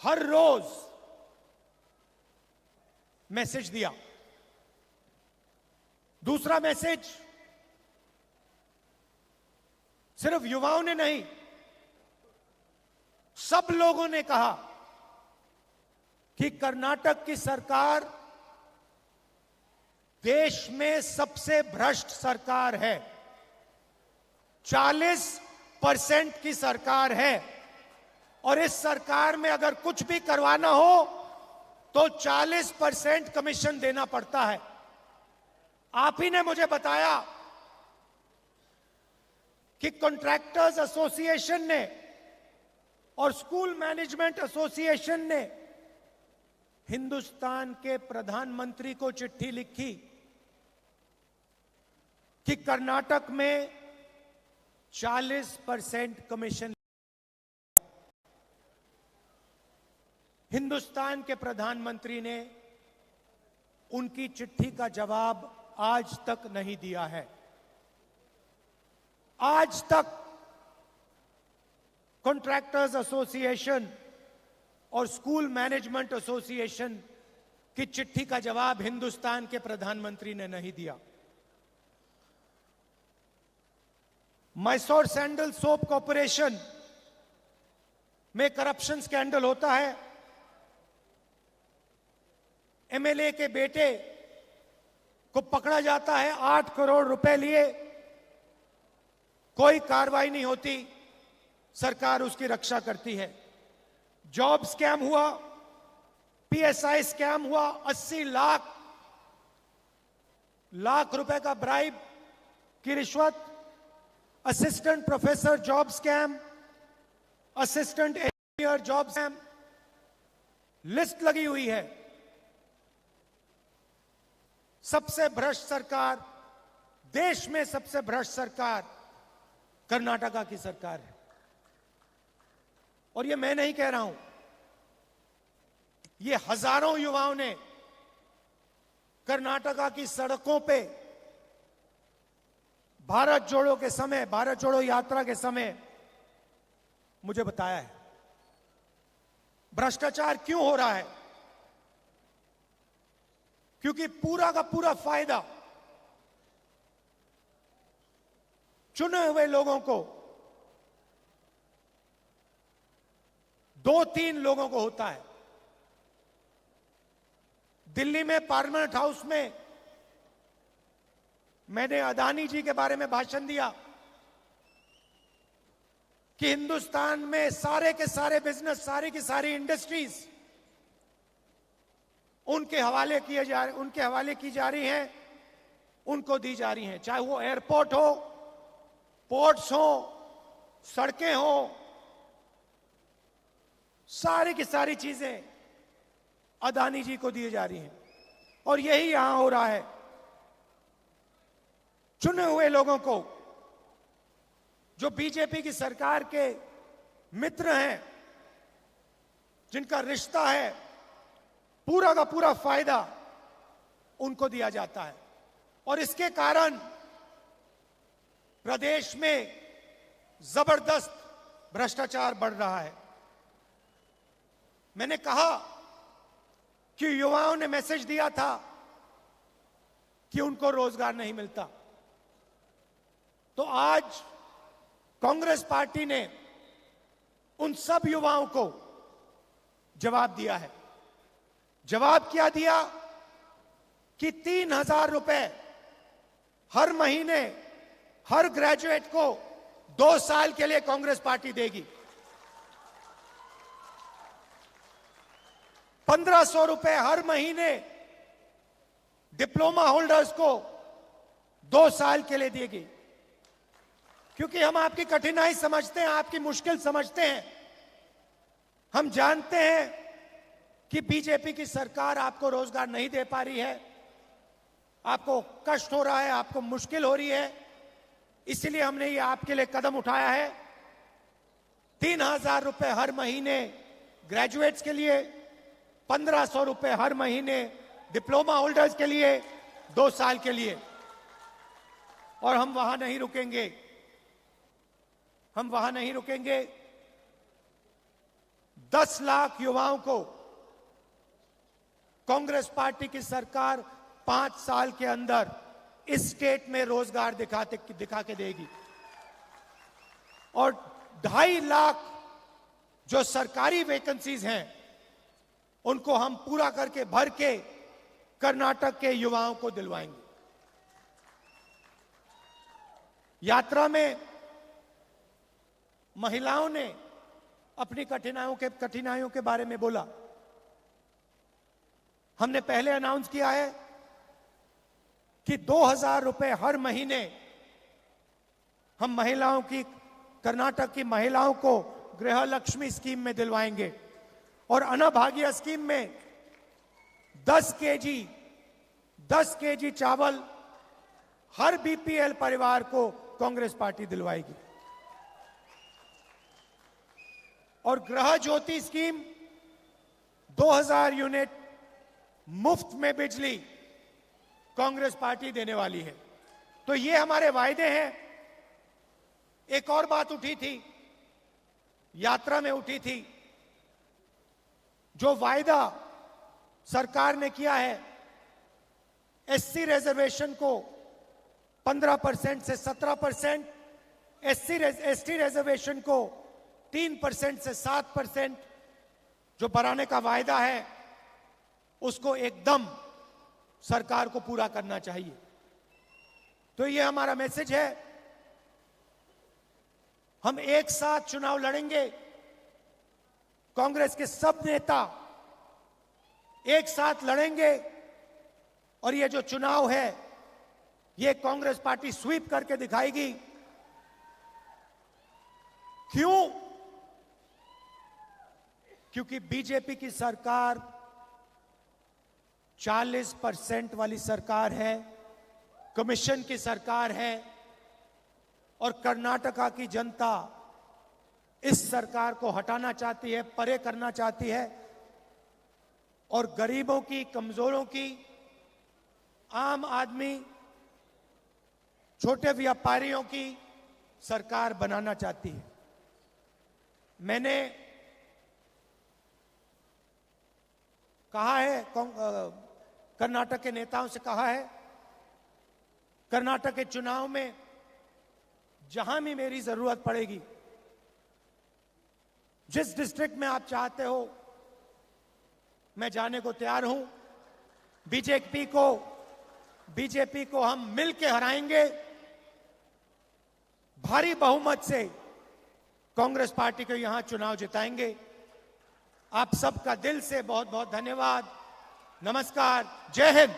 हर रोज message दिया। दूसरा message सिर्फ युवाओं ने नहीं, सब लोगों ने कहा कि कर्नाटक की सरकार देश में सबसे भ्रष्ट सरकार है, 40% की सरकार है, और इस सरकार में अगर कुछ भी करवाना हो तो 40% कमीशन देना पड़ता है। आप ही ने मुझे बताया कि कॉन्ट्रैक्टर्स एसोसिएशन ने और स्कूल मैनेजमेंट एसोसिएशन ने हिंदुस्तान के प्रधानमंत्री को चिट्ठी लिखी कि कर्नाटक में 40% कमीशन। हिंदुस्तान के प्रधानमंत्री ने उनकी चिट्ठी का जवाब आज तक नहीं दिया है। आज तक कॉन्ट्रैक्टर्स एसोसिएशन और स्कूल मैनेजमेंट एसोसिएशन की चिट्ठी का जवाब हिंदुस्तान के प्रधानमंत्री ने नहीं दिया। मैसूर सैंडल सोप कॉर्पोरेशन में करप्शन स्कैंडल होता है, एमएलए के बेटे को पकड़ा जाता है, 8 करोड़ रुपए लिए, कोई कार्रवाई नहीं होती, सरकार उसकी रक्षा करती है। जॉब स्कैम हुआ, पीएसआई स्कैम हुआ, 80 लाख रुपए का ब्राइब की रिश्वत, assistant professor job scam, assistant engineer job scam, list लगी हुई है। सबसे भ्रष्ट सरकार, देश में सबसे भ्रष्ट सरकार कर्नाटका की सरकार है। और ये मैं नहीं कह रहा हूं, ये हजारों युवाओं ने कर्नाटका की सड़कों पे भारत जोड़ो के समय, भारत जोड़ो यात्रा के समय मुझे बताया है। भ्रष्टाचार क्यों हो रहा है? क्योंकि पूरा का पूरा फायदा चुने हुए लोगों को, 2-3 लोगों को होता है। दिल्ली में पार्लियामेंट हाउस में मैंने अदानी जी के बारे में भाषण दिया कि हिंदुस्तान में सारे के सारे बिजनेस, सारी की सारी इंडस्ट्रीज उनके हवाले की जा रही हैं, उनको दी जा रही हैं, चाहे वो एयरपोर्ट हो, पोर्ट्स हो, सड़कें हो, सारी की सारी चीजें अदानी जी को दी जा रही हैं। और यही यहां हो रहा है। चुने हुए लोगों को, जो बीजेपी की सरकार के मित्र हैं, जिनका रिश्ता है, पूरा का पूरा फायदा उनको दिया जाता है। और इसके कारण प्रदेश में जबरदस्त भ्रष्टाचार बढ़ रहा है। मैंने कहा कि युवाओं ने मैसेज दिया था कि उनको रोजगार नहीं मिलता, तो आज कांग्रेस पार्टी ने उन सब युवाओं को जवाब दिया है। जवाब क्या दिया कि 3,000 रुपए हर महीने हर ग्रेजुएट को 2 साल के लिए कांग्रेस पार्टी देगी। 1,500 रुपए हर महीने डिप्लोमा होल्डर्स को 2 साल के लिए देगी। क्योंकि हम आपकी कठिनाई समझते हैं, आपकी मुश्किल समझते हैं। हम जानते हैं कि बीजेपी की सरकार आपको रोजगार नहीं दे पा रही है, आपको कष्ट हो रहा है, आपको मुश्किल हो रही है, इसलिए हमने ये आपके लिए कदम उठाया है। 3,000 रुपए हर महीने ग्रेजुएट्स के लिए, 1,500 रुपए हर महीने डिप्लोमा होल्डर्स के लिए, 2 साल के लिए। और हम वहां नहीं रुकेंगे, हम वहां नहीं रुकेंगे। 10 लाख युवाओं को कांग्रेस पार्टी की सरकार 5 साल के अंदर इस स्टेट में रोजगार दिखा के देगी। और 2.5 लाख जो सरकारी वैकेंसीज हैं उनको हम पूरा करके भर के कर्नाटक के युवाओं को दिलवाएंगे। यात्रा में महिलाओं ने अपनी कठिनाइयों के बारे में बोला। हमने पहले अनाउंस किया है कि 2,000 रुपए हर महीने हम कर्नाटक की महिलाओं को गृह लक्ष्मी स्कीम में दिलवाएंगे और अन्नभाग्य स्कीम में 10 केजी चावल हर बीपीएल परिवार को कांग्रेस पार्टी दिलवाएगी। और गृह ज्योति स्कीम 2,000 यूनिट मुफ्त में बिजली कांग्रेस पार्टी देने वाली है। तो ये हमारे वायदे हैं। एक और बात उठी थी, यात्रा में उठी थी, जो वायदा सरकार ने किया है एससी रिजर्वेशन को 15% से 17%, एसटी रिजर्वेशन को 3% से 7% जो बढ़ाने का वायदा है उसको एकदम सरकार को पूरा करना चाहिए। तो ये हमारा मैसेज है। हम एक साथ चुनाव लड़ेंगे। कांग्रेस के सब नेता एक साथ लड़ेंगे और ये जो चुनाव है ये कांग्रेस पार्टी स्वीप करके दिखाएगी। क्यों? क्योंकि बीजेपी की सरकार 40% वाली सरकार है, कमीशन की सरकार है और कर्नाटका की जनता इस सरकार को हटाना चाहती है, परे करना चाहती है और गरीबों की, कमजोरों की, आम आदमी, छोटे व्यापारियों की सरकार बनाना चाहती है। मैंने कहा है, कर्नाटक के नेताओं से कहा है, कर्नाटक के चुनाव में जहां भी मेरी जरूरत पड़ेगी, जिस डिस्ट्रिक्ट में आप चाहते हो मैं जाने को तैयार हूं। बीजेपी को हम मिलकर हराएंगे। भारी बहुमत से कांग्रेस पार्टी को यहां चुनाव जिताएंगे। आप सबका दिल से बहुत बहुत धन्यवाद। नमस्कार। जय हिंद।